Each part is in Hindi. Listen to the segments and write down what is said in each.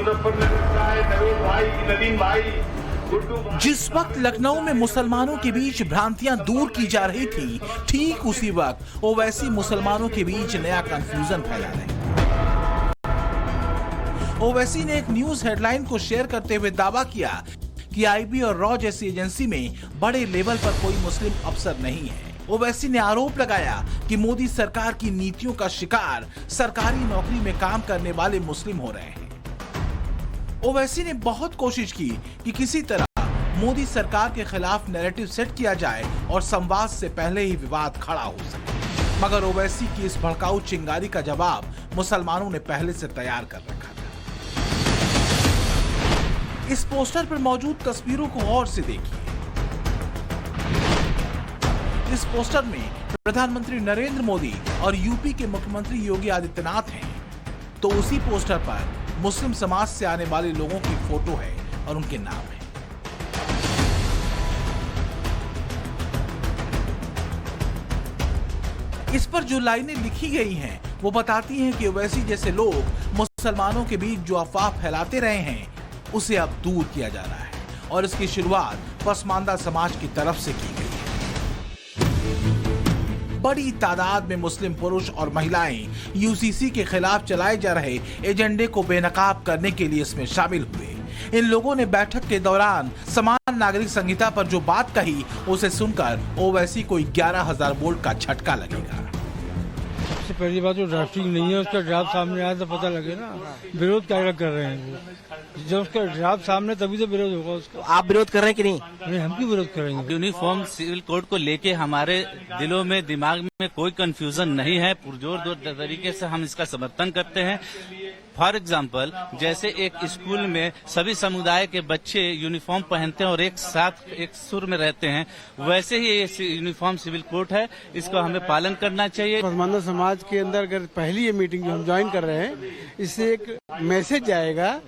मुजफ्फरनगर का है, नवीन भाई, नदीम भाई, जिस वक्त लखनऊ में मुसलमानों के बीच भ्रांतियां दूर की जा रही थी, ठीक उसी वक्त ओवैसी मुसलमानों के बीच नया कंफ्यूजन फैला रहे हैं। ओवैसी ने एक न्यूज हेडलाइन को शेयर करते हुए दावा किया कि आईबी और रॉ जैसी एजेंसी में बड़े लेवल पर कोई मुस्लिम अफसर नहीं है। ओवैसी ने आरोप लगाया कि मोदी सरकार की नीतियों का शिकार सरकारी नौकरी में काम करने वाले मुस्लिम हो रहे हैं। ओवैसी ने बहुत कोशिश की कि किसी तरह मोदी सरकार के खिलाफ नैरेटिव सेट किया जाए और संवाद से पहले ही विवाद खड़ा हो सके, मगर ओवैसी की इस भड़काऊ चिंगारी का जवाब मुसलमानों ने पहले से तैयार कर रखा था। इस पोस्टर पर मौजूद तस्वीरों को गौर से देखिए। इस पोस्टर में प्रधानमंत्री नरेंद्र मोदी और यूपी के मुख्यमंत्री योगी आदित्यनाथ हैं, तो उसी पोस्टर पर मुस्लिम समाज से आने वाले लोगों की फोटो है और उनके नाम है। इस पर जो लाइनें लिखी गई हैं, वो बताती हैं कि ओवैसी जैसे लोग मुसलमानों के बीच जो अफवाह फैलाते रहे हैं, उसे अब दूर किया जा रहा है और इसकी शुरुआत पसमानदा समाज की तरफ से की गई है। बड़ी तादाद में मुस्लिम पुरुष और महिलाएं यूसीसी के खिलाफ चलाए जा रहे एजेंडे को बेनकाब करने के लिए इसमें शामिल हुए। इन लोगों ने बैठक के दौरान समान नागरिक संहिता पर जो बात कही, उसे सुनकर ओवैसी को 11,000 वोल्ट का झटका लगेगा। सबसे पहली बात जो ड्राफ्टिंग नहीं है, उसका ड्राफ्ट सामने आया तो पता लगे ना विरोध क्या कर रहे हैं। जब उसका ड्राफ्ट सामने तभी तो विरोध होगा उसका। आप विरोध कर रहे हैं कि नहीं? नहीं, हम क्यों विरोध करेंगे? यूनिफॉर्म सिविल कोड को लेके हमारे दिलों में, दिमाग में कोई कंफ्यूजन नहीं है। पुरजोर तरीके से हम इसका समर्थन करते हैं। फॉर एग्जाम्पल, जैसे एक स्कूल में सभी समुदाय के बच्चे यूनिफॉर्म पहनते हैं और एक साथ एक सुर में रहते हैं, वैसे ही ये यूनिफॉर्म सिविल कोड है, इसको हमें पालन करना चाहिए। पसमानदा समाज के अंदर अगर पहली ये मीटिंग जो हम ज्वाइन कर रहे हैं, इससे एक मैसेज जाएगा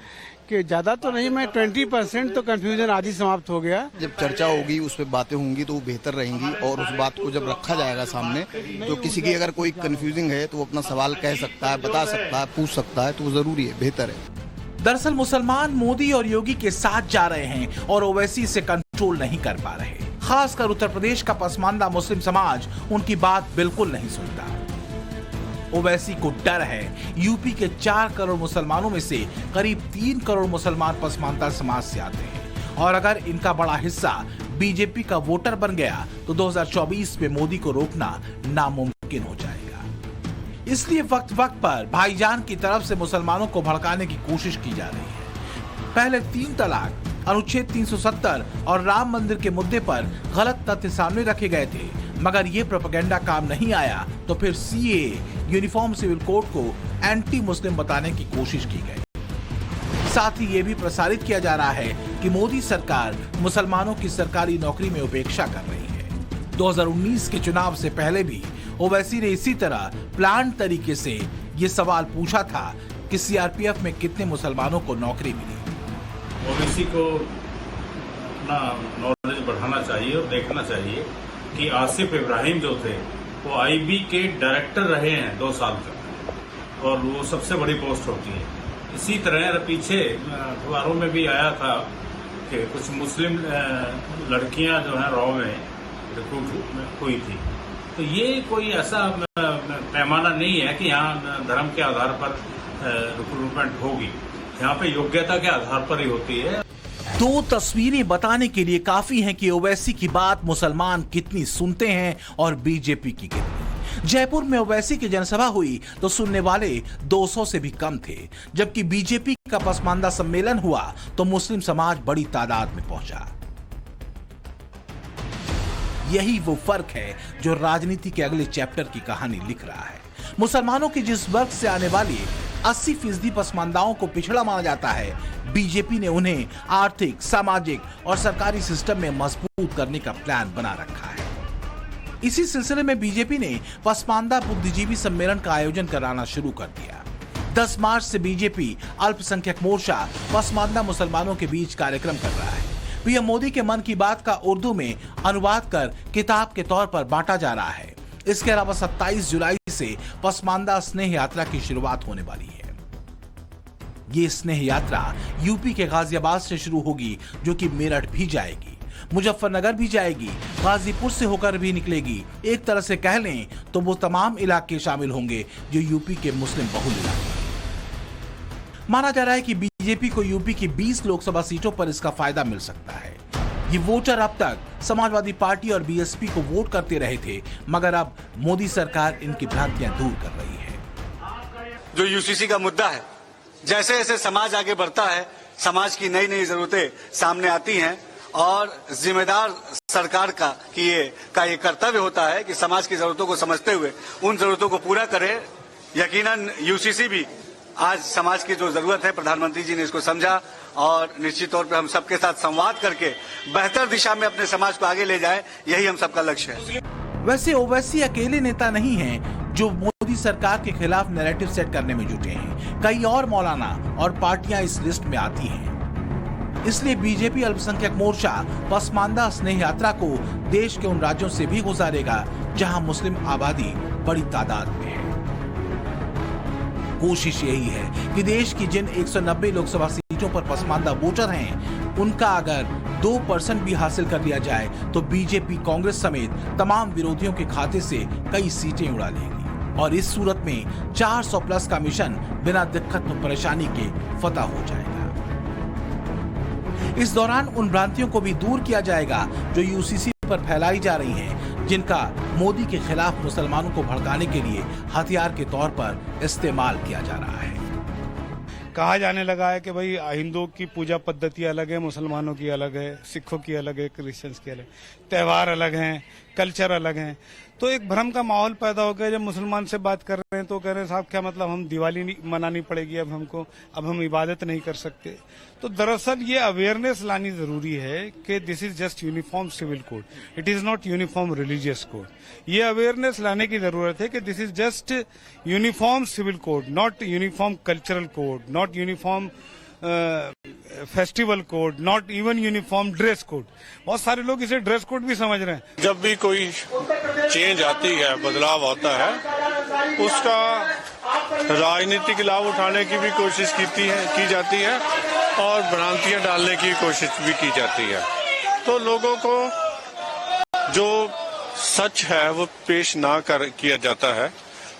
कि ज्यादा तो नहीं, मैं 20% तो कंफ्यूजन आज ही समाप्त हो गया। जब चर्चा होगी, उस पर बातें होंगी तो वो बेहतर रहेंगी और उस बात को जब रखा जाएगा सामने, तो किसी की अगर कोई कंफ्यूजिंग है तो वो अपना सवाल कह सकता है, बता सकता है, पूछ सकता है, तो वो जरूरी है, बेहतर है। दरअसल मुसलमान मोदी और योगी के साथ जा रहे हैं और ओवैसी से कंट्रोल नहीं कर पा रहे। खासकर उत्तर प्रदेश का पसमानदा मुस्लिम समाज उनकी बात बिल्कुल नहीं सुनता। ओवैसी को डर है यूपी के 4 करोड़ मुसलमानों में से करीब 3 करोड़ मुसलमान पसमानदा समाज से आते हैं और अगर इनका बड़ा हिस्सा बीजेपी का वोटर बन गया तो 2024 में मोदी को रोकना नामुमकिन हो जाएगा। इसलिए वक्त वक्त पर भाईजान की तरफ से मुसलमानों को भड़काने की कोशिश की जा रही है। पहले 3 तलाक, अनुच्छेद 370 और राम मंदिर के मुद्दे पर गलत तथ्य सामने रखे गए थे, मगर ये प्रोपेगेंडा काम नहीं आया तो फिर सीए यूनिफॉर्म सिविल कोड को एंटी मुस्लिम बताने की कोशिश की गई। साथ ही ये भी प्रसारित किया जा रहा है कि मोदी सरकार मुसलमानों की सरकारी नौकरी में उपेक्षा कर रही है। 2019 के चुनाव से पहले भी ओवैसी ने इसी तरह प्लान तरीके से ये सवाल पूछा था कि सीआरपीएफ में कितने मुसलमानों को नौकरी मिली। ओवैसी को अपना नॉलेज बढ़ाना चाहिए और देखना चाहिए कि आसिफ इब्राहिम जो थे वो आईबी के डायरेक्टर रहे हैं 2 साल तक और वो सबसे बड़ी पोस्ट होती है। इसी तरह पीछे अखबारों में भी आया था कि कुछ मुस्लिम लड़कियां जो हैं रॉ में रिक्रूट हुई थी। तो ये कोई ऐसा पैमाना नहीं है कि यहाँ धर्म के आधार पर रिक्रूटमेंट होगी, यहाँ पे योग्यता के आधार पर ही होती है। 2 तस्वीरें बताने के लिए काफी हैं कि ओवैसी की बात मुसलमान कितनी सुनते हैं और बीजेपी की कितनी। जयपुर में ओवैसी की जनसभा हुई तो सुनने वाले 200 से भी कम थे, जबकि बीजेपी का पसमानदा सम्मेलन हुआ तो मुस्लिम समाज बड़ी तादाद में पहुंचा। यही वो फर्क है जो राजनीति के अगले चैप्टर की कहानी लिख रहा है। मुसलमानों के जिस वर्ग से आने वाली 80% पसमानदाओं को पिछड़ा माना जाता है, बीजेपी ने उन्हें आर्थिक, सामाजिक और सरकारी सिस्टम में मजबूत करने का प्लान बना रखा है। इसी सिलसिले में बीजेपी ने पसमानदा बुद्धिजीवी सम्मेलन का आयोजन कराना शुरू कर दिया। 10 मार्च से बीजेपी अल्पसंख्यक मोर्चा पसमानदा मुसलमानों के बीच कार्यक्रम कर रहा है। पीएम मोदी के मन की बात का उर्दू में अनुवाद कर किताब के तौर पर बांटा जा रहा है। इसके अलावा 27 जुलाई से पसमानदा स्नेह यात्रा की शुरुआत होने वाली है। ये स्नेह यात्रा यूपी के गाजियाबाद से शुरू होगी, जो कि मेरठ भी जाएगी, मुजफ्फरनगर भी जाएगी, गाजीपुर से होकर भी निकलेगी। एक तरह से कह लें तो वो तमाम इलाके शामिल होंगे जो यूपी के मुस्लिम बहुल इलाके। माना जा रहा है कि बीजेपी को यूपी की 20 लोकसभा सीटों पर इसका फायदा मिल सकता है। ये वोटर अब तक समाजवादी पार्टी और बीएसपी को वोट करते रहे थे, मगर अब मोदी सरकार इनकी भ्रांतियां दूर कर रही है। जो यूसीसी का मुद्दा है, जैसे जैसे समाज आगे बढ़ता है, समाज की नई नई जरूरतें सामने आती हैं और जिम्मेदार सरकार का ये कर्तव्य होता है कि समाज की जरूरतों को समझते हुए उन जरूरतों को पूरा करे। यकीनन यूसीसी भी आज समाज की जो जरूरत है, प्रधानमंत्री जी ने इसको समझा और निश्चित तौर पे हम सबके साथ संवाद करके बेहतर दिशा में अपने समाज को आगे ले जाए, यही हम सबका लक्ष्य है। वैसे ओवैसी अकेले नेता नहीं हैं जो मोदी सरकार के खिलाफ नैरेटिव सेट करने में जुटे हैं। कई और मौलाना और पार्टियां इस लिस्ट में आती हैं। इसलिए बीजेपी अल्पसंख्यक मोर्चा पसमानदा स्नेह यात्रा को देश के उन राज्यों से भी गुजारेगा जहां मुस्लिम आबादी बड़ी तादाद में है। कोशिश यही है कि देश की जिन 190 लोकसभा सीटों पर पसमानदा वोटर हैं, उनका अगर 2% भी हासिल कर लिया जाए तो बीजेपी कांग्रेस समेत तमाम विरोधियों के खाते से कई सीटें उड़ा लेगी और इस सूरत में 400 प्लस का मिशन बिना दिक्कत और परेशानी के फतह हो जाएगा। इस दौरान उन भ्रांतियों को भी दूर किया जाएगा जो यूसीसी पर फैलाई जा रही हैं, जिनका मोदी के खिलाफ मुसलमानों को भड़काने के लिए हथियार के तौर पर इस्तेमाल किया जा रहा है। कहा जाने लगा है कि भाई हिंदुओं की पूजा पद्धति अलग है, मुसलमानों की अलग है, सिखों की अलग है, क्रिश्चियंस की अलग, त्योहार अलग हैं, कल्चर अलग हैं। तो एक भ्रम का माहौल पैदा हो गया। जब मुसलमान से बात कर रहे हैं तो कह रहे हैं साहब क्या मतलब हम दिवाली मनानी पड़ेगी अब हमको, अब हम इबादत नहीं कर सकते। तो दरअसल ये अवेयरनेस लानी जरूरी है कि this is just uniform civil code, it is not uniform religious code. ये अवेयरनेस लाने की जरूरत है कि this is just uniform civil code, not uniform cultural code, not uniform festival code, not even uniform dress code. बहुत सारे लोग इसे ड्रेस कोड भी समझ रहे हैं। जब भी कोई चेंज आती है, बदलाव आता है, उसका राजनीतिक लाभ उठाने की भी कोशिश की जाती है और भ्रांतियां डालने की कोशिश भी की जाती है। तो लोगों को जो सच है वो पेश ना किया जाता है,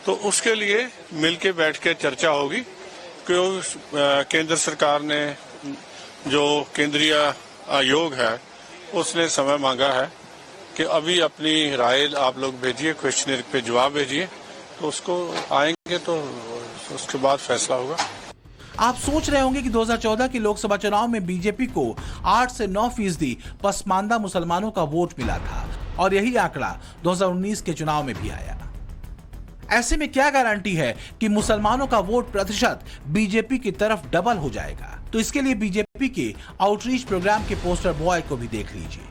तो उसके लिए मिलके बैठ के चर्चा होगी। केंद्र सरकार ने जो केंद्रीय आयोग है उसने समय मांगा है कि अभी अपनी राय आप लोग भेजिए, क्वेश्चनर पे जवाब भेजिए, तो उसको आएंगे तो उसके बाद फैसला होगा। आप सोच रहे होंगे कि 2014 के लोकसभा चुनाव में बीजेपी को 8 से 9% पसमानदा मुसलमानों का वोट मिला था और यही आंकड़ा 2019 के चुनाव में भी आया। ऐसे में क्या गारंटी है कि मुसलमानों का वोट प्रतिशत बीजेपी की तरफ डबल हो जाएगा? तो इसके लिए बीजेपी के आउटरीच प्रोग्राम के पोस्टर बॉय को भी देख लीजिए।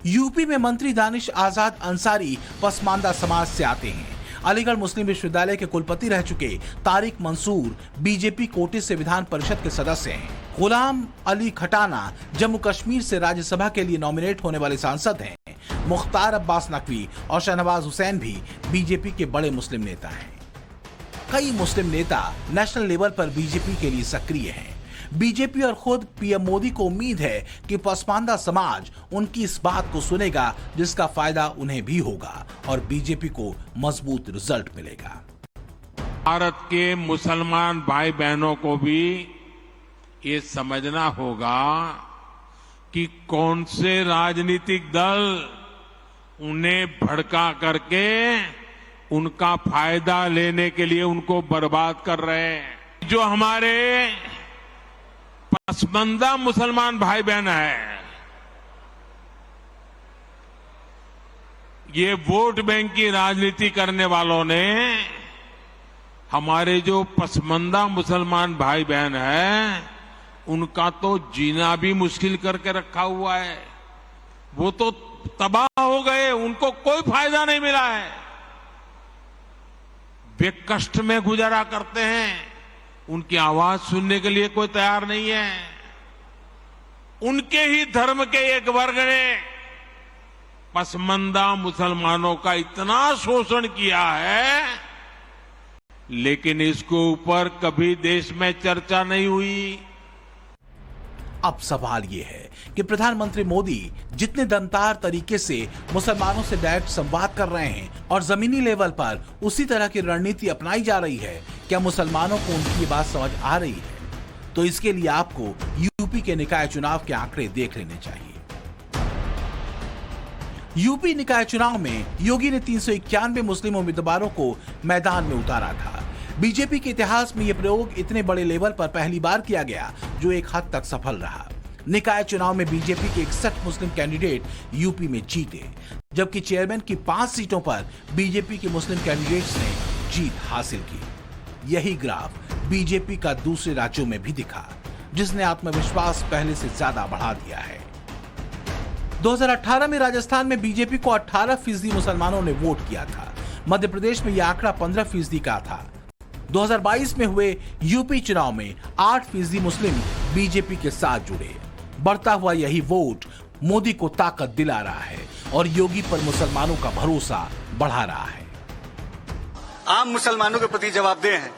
यूपी में मंत्री दानिश आजाद अंसारी पसमानदा समाज से आते हैं। अलीगढ़ मुस्लिम विश्वविद्यालय के कुलपति रह चुके तारिक मंसूर बीजेपी कोटे से विधान परिषद के सदस्य हैं। गुलाम अली खटाना जम्मू कश्मीर से राज्यसभा के लिए नॉमिनेट होने वाले सांसद हैं। मुख्तार अब्बास नकवी और शहनवाज हुसैन भी बीजेपी के बड़े मुस्लिम नेता हैं। कई मुस्लिम नेता नेशनल लेवल पर बीजेपी के लिए सक्रिय हैं। बीजेपी और खुद पीएम मोदी को उम्मीद है कि पसमानदा समाज उनकी इस बात को सुनेगा, जिसका फायदा उन्हें भी होगा और बीजेपी को मजबूत रिजल्ट मिलेगा। भारत के मुसलमान भाई बहनों को भी ये समझना होगा कि कौन से राजनीतिक दल उन्हें भड़का करके उनका फायदा लेने के लिए उनको बर्बाद कर रहे हैं। जो हमारे पसमानदा मुसलमान भाई बहन है, ये वोट बैंक की राजनीति करने वालों ने हमारे जो पसमानदा मुसलमान भाई बहन है उनका तो जीना भी मुश्किल करके रखा हुआ है। वो तो तबाह हो गए, उनको कोई फायदा नहीं मिला है। वे कष्ट में गुजारा करते हैं, उनकी आवाज सुनने के लिए कोई तैयार नहीं है। उनके ही धर्म के एक वर्ग ने पसमानदा मुसलमानों का इतना शोषण किया है लेकिन इसके ऊपर कभी देश में चर्चा नहीं हुई। अब सवाल ये है कि प्रधानमंत्री मोदी जितने दमदार तरीके से मुसलमानों से डायरेक्ट संवाद कर रहे हैं और जमीनी लेवल पर उसी तरह की रणनीति अपनाई जा रही है, क्या मुसलमानों को उनकी ये बात समझ आ रही है? तो इसके लिए आपको यूपी के निकाय चुनाव के आंकड़े देख लेने चाहिए। यूपी निकाय चुनाव में योगी ने 391 मुस्लिम उम्मीदवारों को मैदान में उतारा था। बीजेपी के इतिहास में यह प्रयोग इतने बड़े लेवल पर पहली बार किया गया, जो एक हद तक सफल रहा। निकाय चुनाव में बीजेपी के 61 मुस्लिम कैंडिडेट यूपी में जीते, जबकि चेयरमैन की 5 सीटों पर बीजेपी के मुस्लिम कैंडिडेट्स ने जीत हासिल की। यही ग्राफ बीजेपी का दूसरे राज्यों में भी दिखा, जिसने आत्मविश्वास पहले से ज्यादा बढ़ा दिया है। 2018 में राजस्थान में बीजेपी को 18% मुसलमानों ने वोट किया था। मध्य प्रदेश में यह आंकड़ा 15% का था। 2022 में हुए यूपी चुनाव में 8% मुस्लिम बीजेपी के साथ जुड़े। बढ़ता हुआ यही वोट मोदी को ताकत दिला रहा है और योगी पर मुसलमानों का भरोसा बढ़ा रहा है। आम मुसलमानों के प्रति जवाबदेह हैं।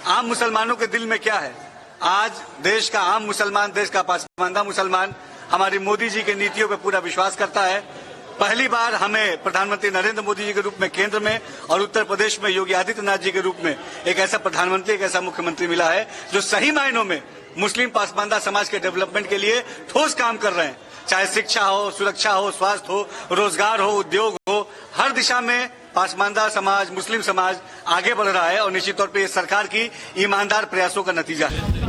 आम मुसलमानों के दिल में क्या है? आज देश का आम मुसलमान, देश का पसमानदा मुसलमान हमारी मोदी जी की नीतियों पर पूरा विश्वास करता है। पहली बार हमें प्रधानमंत्री नरेंद्र मोदी जी के रूप में केंद्र में और उत्तर प्रदेश में योगी आदित्यनाथ जी के रूप में एक ऐसा प्रधानमंत्री, एक ऐसा मुख्यमंत्री मिला है जो सही मायनों में मुस्लिम पासमानदा समाज के डेवलपमेंट के लिए ठोस काम कर रहे हैं। चाहे शिक्षा हो, सुरक्षा हो, स्वास्थ्य हो, रोजगार हो, उद्योग हो, हर दिशा में पासमानदा समाज, मुस्लिम समाज आगे बढ़ रहा है और निश्चित तौर पर सरकार की ईमानदार प्रयासों का नतीजा है।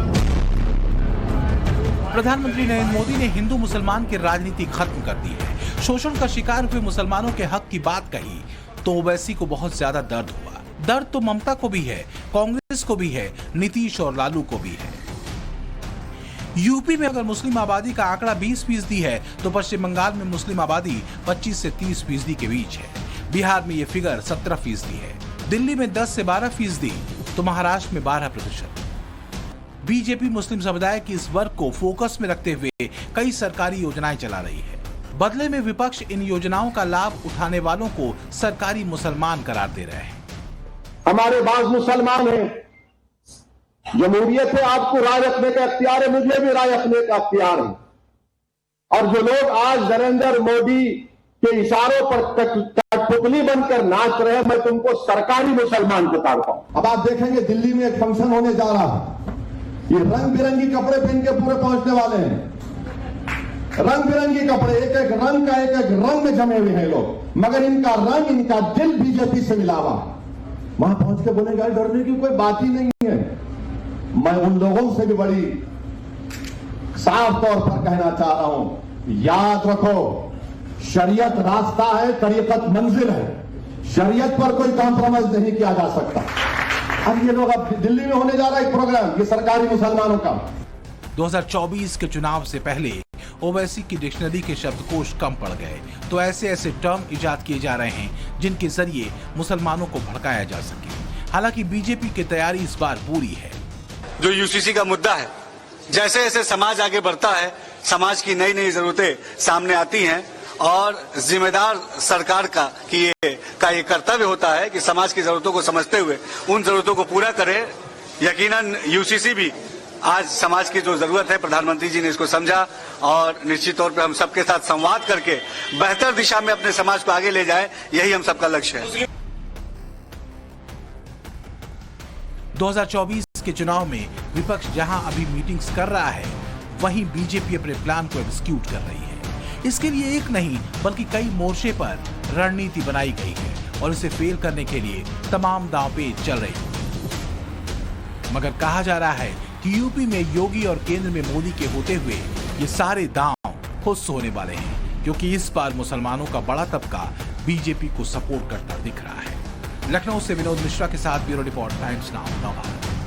प्रधानमंत्री नरेंद्र मोदी ने हिंदू मुसलमान की राजनीति खत्म कर दी है। शोषण का शिकार हुए मुसलमानों के हक की बात कही तो ओवैसी को बहुत ज्यादा दर्द हुआ। दर्द तो ममता को भी है, कांग्रेस को भी है, नीतीश और लालू को भी है। यूपी में अगर मुस्लिम आबादी का आंकड़ा 20% है तो पश्चिम बंगाल में मुस्लिम आबादी 25 से 30% के बीच है। बिहार में ये फिगर 17% है। दिल्ली में 10 से 12% तो महाराष्ट्र में 12%। बीजेपी मुस्लिम समुदाय की इस वर्ग को फोकस में रखते हुए कई सरकारी योजनाएं चला रही है। बदले में विपक्ष इन योजनाओं का लाभ उठाने वालों को सरकारी मुसलमान करार दे रहे हैं। हमारे पास मुसलमान हैं, जमहूरियत है, आपको राय रखने का अख्तियार है, मुझे भी राय रखने का अख्तियार है। और जो लोग आज नरेंद्र मोदी के इशारों पर कठपुतली बनकर नाच रहे हैं, मैं तुमको सरकारी मुसलमान बताता हूं। अब आप देखेंगे दिल्ली में एक फंक्शन होने जा रहा है। ये रंग बिरंगी कपड़े पहन के पूरे पहुंचने वाले हैं। रंग बिरंगी कपड़े, एक एक रंग का एक एक रंग में जमे हुए हैं लोग, मगर इनका रंग, इनका दिल बीजेपी से मिला हुआ। वहां पहुंच के बोलेंगे डरने की कोई बात ही नहीं है। मैं उन लोगों से भी बड़ी साफ तौर पर कहना चाह रहा हूं, याद रखो, शरीयत रास्ता है, तरीकत मंजिल है। शरीयत पर कोई कॉम्प्रोमाइज नहीं किया जा सकता। अब ये लोग, अब दिल्ली में होने जा रहा है एक प्रोग्राम, ये सरकारी मुसलमानों का। 2024 के चुनाव से पहले ओवैसी की डिक्शनरी के शब्दकोश कम पड़ गए, तो ऐसे ऐसे टर्म इजाद किए जा रहे हैं जिनके जरिए मुसलमानों को भड़काया जा सके। हालांकि बीजेपी की तैयारी इस बार पूरी है। जो यूसीसी का मुद्दा है, जैसे जैसे समाज आगे बढ़ता है, समाज की नई नई जरूरतें सामने आती हैं और जिम्मेदार सरकार का ये कर्तव्य होता है कि समाज की जरूरतों को समझते हुए उन जरूरतों को पूरा करे। यकीनन यूसीसी भी आज समाज की जो जरूरत है, प्रधानमंत्री जी ने इसको समझा और निश्चित तौर पे हम सबके साथ संवाद करके बेहतर दिशा में अपने समाज को आगे ले जाए, यही हम सबका लक्ष्य है। 2024 के चुनाव में विपक्ष जहां अभी मीटिंग्स कर रहा है, वहीं बीजेपी अपने प्लान को एग्जीक्यूट कर रही है। इसके लिए एक नहीं बल्कि कई मोर्चे पर रणनीति बनाई गई है और इसे फेल करने के लिए तमाम दांवपेच चल रही है। मगर कहा जा रहा है कि यूपी में योगी और केंद्र में मोदी के होते हुए ये सारे दांव खुश होने वाले हैं, क्योंकि इस बार मुसलमानों का बड़ा तबका बीजेपी को सपोर्ट करता दिख रहा है। लखनऊ से विनोद मिश्रा के साथ ब्यूरो रिपोर्ट, टाइम्स नाउ, नव भारत।